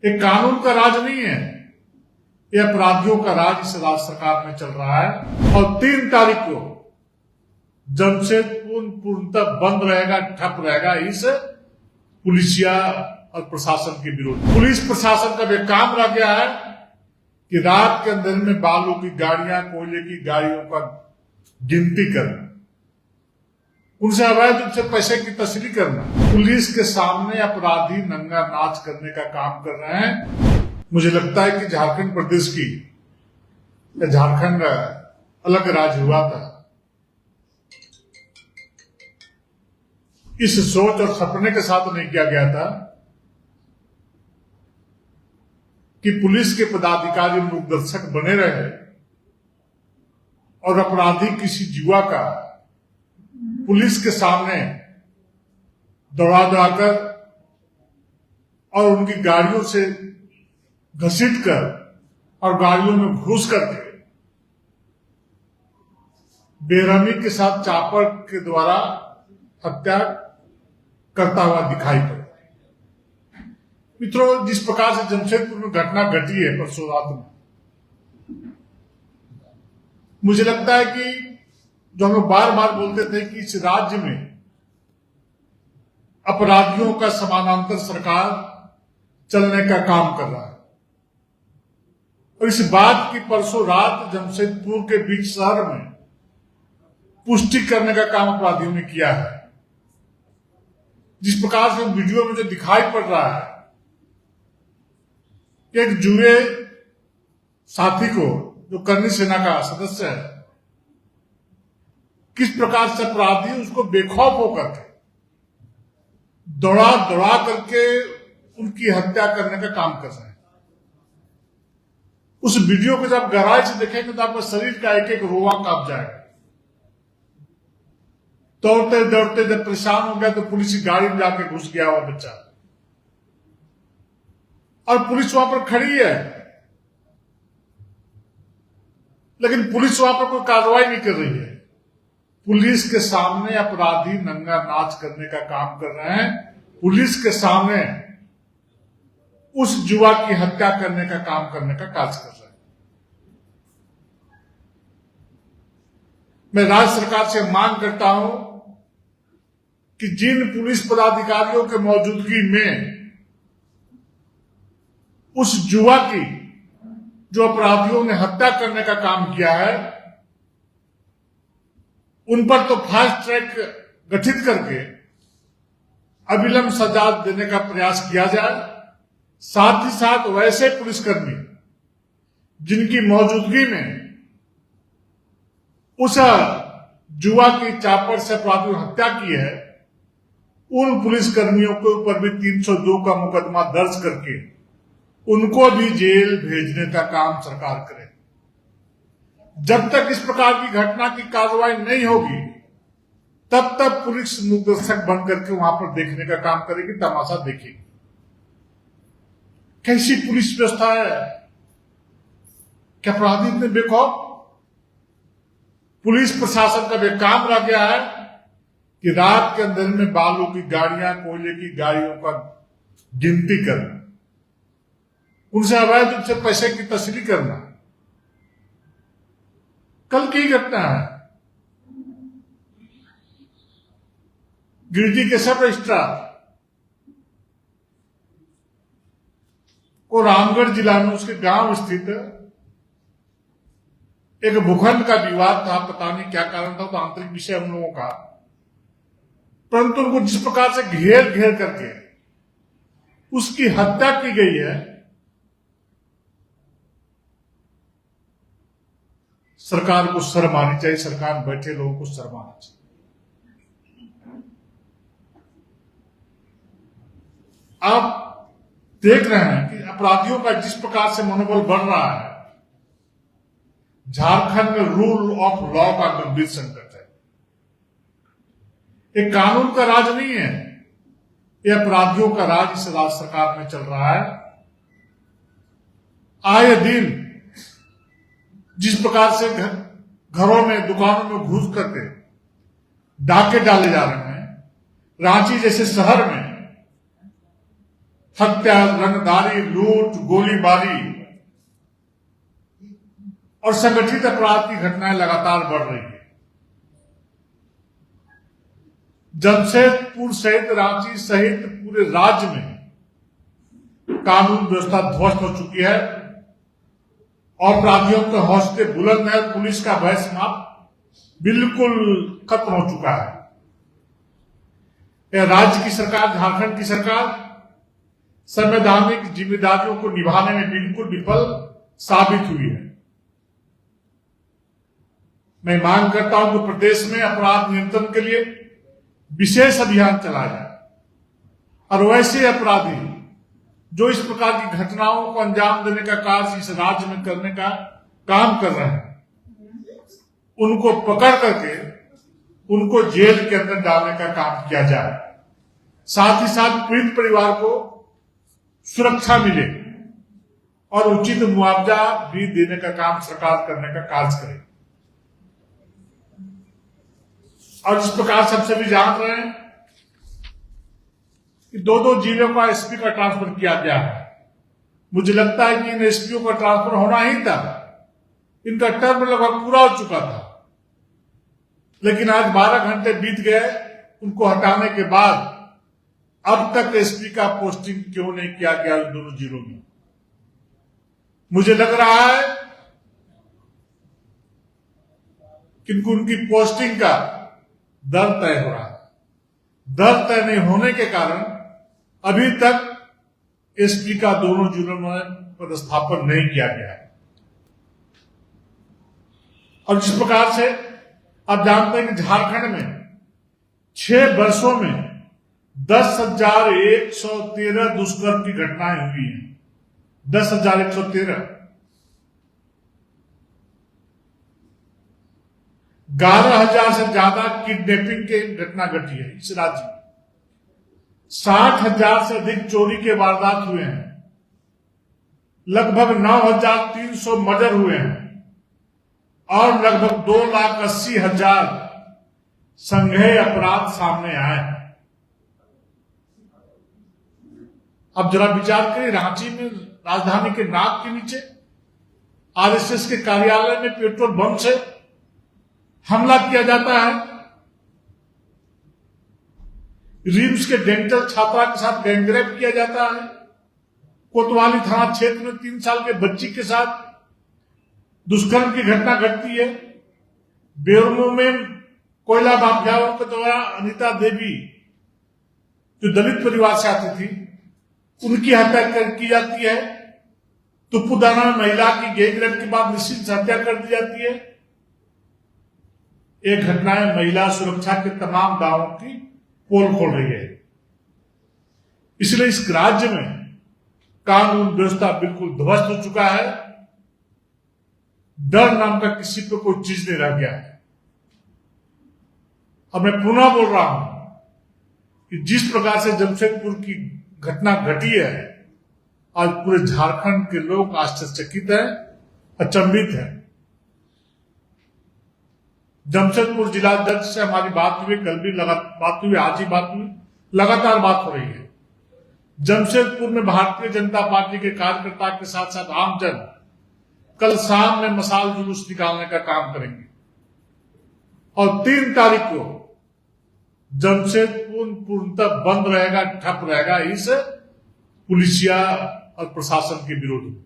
ये कानून का राज नहीं है, ये अपराधियों का राज इस राज्य सरकार में चल रहा है। और 3 तारीख को जमशेदपुर पूर्णतः बंद रहेगा, ठप रहेगा इस पुलिसिया और प्रशासन के विरोध। पुलिस प्रशासन का भी काम रह गया है कि रात के अंधेरे में बालू की गाड़ियां, कोयले की गाड़ियों का गिनती करना, उनसे अवैध रूप से पैसे की तस्वीर करना, पुलिस के सामने अपराधी नंगा नाच करने का काम कर रहे हैं। मुझे लगता है कि झारखंड प्रदेश की, झारखंड अलग राज्य हुआ था, इस सोच और सपने के साथ नहीं किया गया था कि पुलिस के पदाधिकारी मार्गदर्शक बने रहे और अपराधी किसी युवा का पुलिस के सामने दौड़ा दौड़ाकर और उनकी गाड़ियों से घसीट कर और गाड़ियों में घुस करके बेरहमी के साथ चापर के द्वारा हत्या करता हुआ दिखाई पड़ा। मित्रों, जिस प्रकार से जमशेदपुर में घटना घटी है परसों रात में, मुझे लगता है कि जो हम लोग बार बार बोलते थे कि इस राज्य में अपराधियों का समानांतर सरकार चलने का काम कर रहा है, और इस बात की परसों रात जमशेदपुर के बीच शहर में पुष्टि करने का काम अपराधियों ने किया है। जिस प्रकार से वीडियो में जो दिखाई पड़ रहा है कि एक जुए साथी को, जो करनी सेना का सदस्य है, किस प्रकार से अपराधी उसको बेखौफ होकर के दौड़ा दौड़ा करके उनकी हत्या करने का काम कर रहे हैं। उस वीडियो को जब गहराई से देखेंगे तो आपका शरीर का एक एक रोआ कांप जाएगा। दौड़ते दौड़ते जब परेशान हो गया तो पुलिस की गाड़ी में जाके घुस गया वो बच्चा, और पुलिस वहां पर खड़ी है, लेकिन पुलिस वहां पर कोई कार्रवाई नहीं कर रही है। पुलिस के सामने अपराधी नंगा नाच करने का काम कर रहे हैं, पुलिस के सामने उस युवा की हत्या करने का काम करने का काज कर रहे हैं। मैं राज्य सरकार से मांग करता हूं कि जिन पुलिस पदाधिकारियों के मौजूदगी में उस युवा की, जो अपराधियों ने हत्या करने का काम किया है, उन पर तो फास्ट ट्रैक गठित करके अविलंब सजा देने का प्रयास किया जाए। साथ ही साथ वैसे पुलिसकर्मी जिनकी मौजूदगी में उस युवा की चापर से अपराधियों ने हत्या की है, उन पुलिसकर्मियों के ऊपर भी 302 का मुकदमा दर्ज करके उनको भी जेल भेजने का काम सरकार करे। जब तक इस प्रकार की घटना की कार्रवाई नहीं होगी, तब तक पुलिस मार्गदर्शक बन करके वहां पर देखने का काम करेगी, तमाशा देखेगी। कैसी पुलिस व्यवस्था है? क्या अपराधी इतने बेखौफ? पुलिस प्रशासन का भी काम रह गया है कि रात के अंधेरे में बालू की गाड़ियां, कोयले की गाड़ियों का गिनती करना, उनसे अवैध रूप से पैसे की तस्वीर करना। कल की घटना है, गिरिडीह के सब रजिस्ट्रार को रामगढ़ जिला में उसके गांव स्थित एक भूखंड का विवाद था। पता नहीं क्या कारण था, तो आंतरिक विषय हम लोगों का, परंतु उनको जिस प्रकार से घेर घेर करके उसकी हत्या की गई है, सरकार को शर्म आनी चाहिए, सरकार में बैठे लोगों को शर्म आनी चाहिए। आप देख रहे हैं कि अपराधियों का जिस प्रकार से मनोबल बढ़ रहा है, झारखंड में रूल ऑफ लॉ का गंभीर संकट है। ये कानून का राज नहीं है, ये अपराधियों का राज इस राज्य सरकार में चल रहा है। आए दिन जिस प्रकार से घरों में, दुकानों में घुस करके डाके डाले जा रहे हैं, रांची जैसे शहर में हत्या, रंगदारी, लूट, गोलीबारी और संगठित अपराध की घटनाएं लगातार बढ़ रही है। जमशेदपुर सहित रांची सहित पूरे राज्य में कानून व्यवस्था ध्वस्त हो चुकी है और अपराधियों के हौसले बुलंद है। पुलिस का भय समाप्त बिल्कुल खत्म हो चुका है। यह राज्य की सरकार, झारखंड की सरकार संवैधानिक जिम्मेदारियों को निभाने में बिल्कुल विफल साबित हुई है। मैं मांग करता हूं कि प्रदेश में अपराध नियंत्रण के लिए विशेष अभियान चलाया जाए और वैसे अपराधी जो इस प्रकार की घटनाओं को अंजाम देने का कार्य इस राज्य में करने का काम कर रहे हैं, उनको पकड़ करके उनको जेल के अंदर डालने का काम किया जाए। साथ ही साथ पीड़ित परिवार को सुरक्षा मिले और उचित मुआवजा भी देने का काम सरकार करने का कार्य करे। और इस प्रकार सबसे भी जान रहे हैं कि 2-2 जिलों का एसपी का ट्रांसफर किया गया है। मुझे लगता है कि इन एसपीओ का ट्रांसफर होना ही था। इनका टर्म लगभग पूरा हो चुका था, लेकिन आज 12 घंटे बीत गए उनको हटाने के बाद अब तक एसपी का पोस्टिंग क्यों नहीं किया गया इन दोनों जिलों में। मुझे लग रहा है कि उनकी पोस्टिंग का दर तय हो रहा है। दर तय नहीं होने के कारण अभी तक एसपी का दोनों जिलों में पदस्थापन नहीं किया गया है। और जिस प्रकार से आप जानते हैं कि झारखंड में 6 वर्षों में 10,113 दुष्कर्म की घटनाएं हुई हैं। 10,113। 11,000 से ज्यादा किडनैपिंग की घटना घटी है इस राज्य में। 60,000 से अधिक चोरी के वारदात हुए हैं। लगभग 9,300 मर्डर हुए हैं और लगभग 2,80,000 संज्ञेय अपराध सामने आए हैं। अब जरा विचार करिए, रांची में राजधानी के नाक के नीचे आरएसएस के कार्यालय में पेट्रोल बम से हमला किया जाता है। रिम्स के डेंटल छात्रा के साथ गैंगरेप किया जाता है। कोतवाली थाना क्षेत्र में 3 साल के बच्ची के साथ दुष्कर्म की घटना घटती है। बेरमो में कोयला माफियाओं के द्वारा अनिता देवी जो दलित परिवार से आती थी उनकी हत्या की जाती है। तुपुदाना में महिला की गैंगरेप के बाद निश्चित हत्या कर दी जाती है। एक घटनाएं महिला सुरक्षा के तमाम दावों की पोल खोल रही है। इसलिए इस राज्य में कानून व्यवस्था बिल्कुल ध्वस्त हो चुका है। डर नाम का किसी पे कोई चीज नहीं रह गया है। अब मैं पुनः बोल रहा हूं कि जिस प्रकार से जमशेदपुर की घटना घटी है, आज पूरे झारखंड के लोग आश्चर्यचकित हैं, अचंभित हैं। जमशेदपुर जिलाध्यक्ष से हमारी बात हुई, कल भी बात हुई, आज ही बात हुई, लगातार बात हो रही है। जमशेदपुर में भारतीय जनता पार्टी के कार्यकर्ता के साथ साथ आमजन कल शाम में मशाल जुलूस निकालने का काम करेंगे और 3 तारीख को जमशेदपुर पूर्णतः बंद रहेगा, ठप रहेगा इस पुलिसिया और प्रशासन के विरोध में।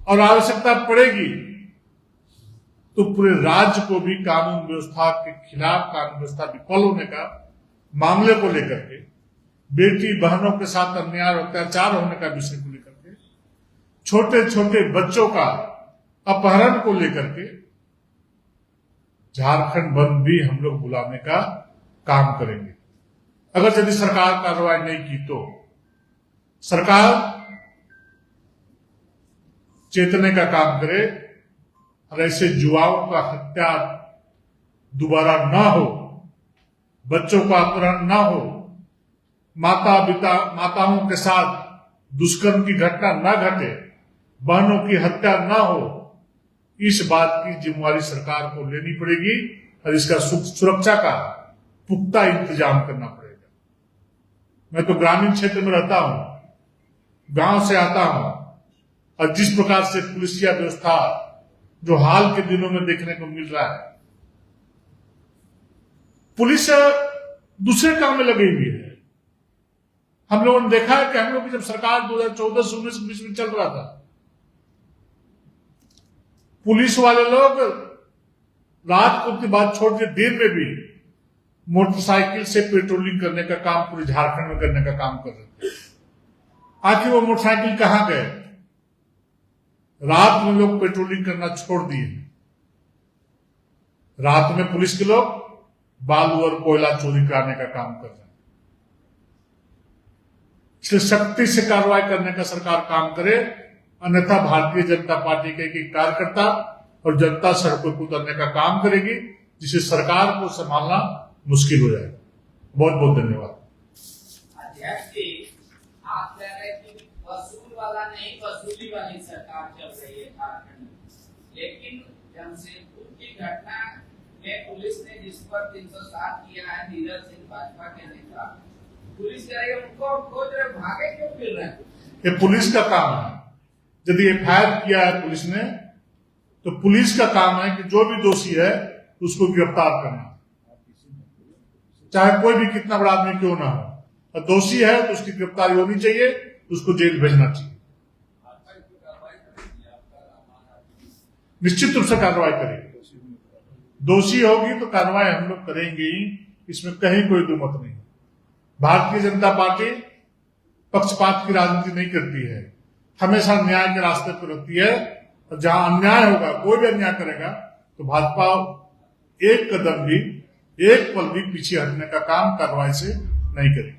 और आवश्यकता पड़ेगी तो पूरे राज्य को भी कानून व्यवस्था के खिलाफ, कानून व्यवस्था विफल होने का मामले को लेकर के, बेटी बहनों के साथ अन्याय और अत्याचार होने का विषय को लेकर के, छोटे छोटे बच्चों का अपहरण को लेकर के झारखंड बंद भी हम लोग बुलाने का काम करेंगे। अगर यदि सरकार कार्रवाई नहीं की तो सरकार चेतने का काम करे और ऐसे युवाओं का हत्या दोबारा न हो, बच्चों का अपहरण न हो, माताओं के साथ दुष्कर्म की घटना न घटे, बहनों की हत्या न हो, इस बात की जिम्मेवारी सरकार को लेनी पड़ेगी और इसका सुरक्षा का पुख्ता इंतजाम करना पड़ेगा। मैं तो ग्रामीण क्षेत्र में रहता हूं, गांव से आता हूं, और जिस प्रकार से पुलिसिया व्यवस्था जो हाल के दिनों में देखने को मिल रहा है, पुलिस दूसरे काम में लगी हुई है। हम लोगों ने देखा है कि हम लोग की जब सरकार 2014 से 19 के बीच में चल रहा था, पुलिस वाले लोग रात को की बात छोड़ के दिन में भी मोटरसाइकिल से पेट्रोलिंग करने का काम पूरे झारखंड में करने का काम कर रहे थे। आखिर वो मोटरसाइकिल कहां गए? रात में लोग पेट्रोलिंग करना छोड़ दिए। रात में पुलिस के लोग बालू और कोयला चोरी कराने का काम कर रहे हैं। इसलिए सख्ती से कार्रवाई करने का सरकार काम करे, अन्यथा भारतीय जनता पार्टी के एक कार्यकर्ता और जनता सड़कों पर उतरने का काम करेगी, जिससे सरकार को संभालना मुश्किल हो जाएगा। बहुत बहुत धन्यवाद। अध्यक्ष जी, आप कह रहे हैं कि वसूल वाला नहीं, वसूली वाली सरकार चल रही है झारखंड में, लेकिन जमशेदपुर की घटना में पुलिस ने जिस पर 307 किया है, नीरज सिंह भाजपा के नेता, पुलिस कह रही है उनको खोज रहे, भागे क्यों फिर रहे? ये पुलिस का काम है। यदि एफआईआर किया है पुलिस ने, तो पुलिस का काम है कि जो भी दोषी है उसको गिरफ्तार करना, चाहे कोई भी कितना बड़ा आदमी क्यों ना हो। और दोषी है तो उसकी गिरफ्तारी होनी चाहिए, उसको जेल भेजना चाहिए। निश्चित रूप से कार्रवाई करेंगे। दोषी होगी तो कार्रवाई हम लोग करेंगे ही, इसमें कहीं कोई दुमत नहीं। भारतीय जनता पार्टी पक्षपात की राजनीति नहीं करती है, हमेशा न्याय के रास्ते पर रहती है। और जहां अन्याय होगा, कोई भी अन्याय करेगा, तो भाजपा एक कदम भी, एक पल भी पीछे हटने का काम कार्रवाई से नहीं करेगी।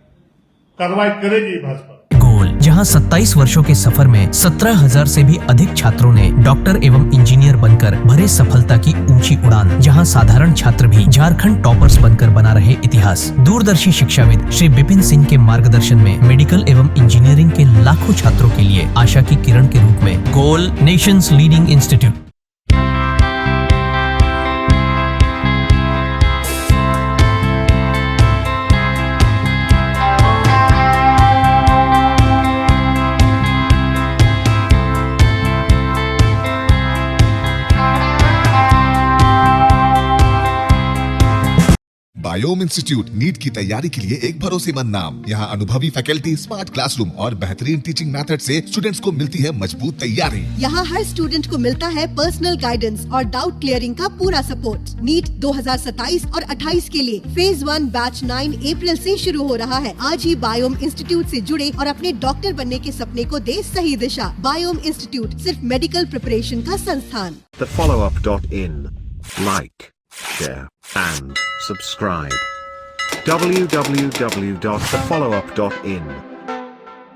कार्रवाई करेगी भाजपा। गोल, जहां 27 वर्षों के सफर में 17,000 से भी अधिक छात्रों ने डॉक्टर एवं इंजीनियर बनकर भरे सफलता की ऊंची उड़ान, जहां साधारण छात्र भी झारखंड टॉपर्स बनकर बना रहे इतिहास। दूरदर्शी शिक्षाविद श्री विपिन सिंह के मार्गदर्शन में मेडिकल एवं इंजीनियरिंग के लाखों छात्रों के लिए आशा की किरण के रूप में goal, nations leading institute. Biome institute NEET की तैयारी के लिए एक भरोसेमंद नाम। यहाँ अनुभवी फैकल्टी, स्मार्ट क्लासरूम और बेहतरीन टीचिंग मेथड से स्टूडेंट्स को मिलती है मजबूत तैयारी। यहाँ हर स्टूडेंट को मिलता है पर्सनल गाइडेंस और डाउट क्लियरिंग का पूरा सपोर्ट। नीट 2027 और 28 के लिए फेज 1 बैच 9 अप्रैल से शुरू हो रहा है। आज ही बायोम इंस्टीट्यूट से जुड़े और अपने डॉक्टर बनने के सपने को दे सही दिशा। बायोम इंस्टीट्यूट सिर्फ मेडिकल प्रिपरेशन का संस्थान। thefollowup.in. Like, share and subscribe. www.thefollowup.in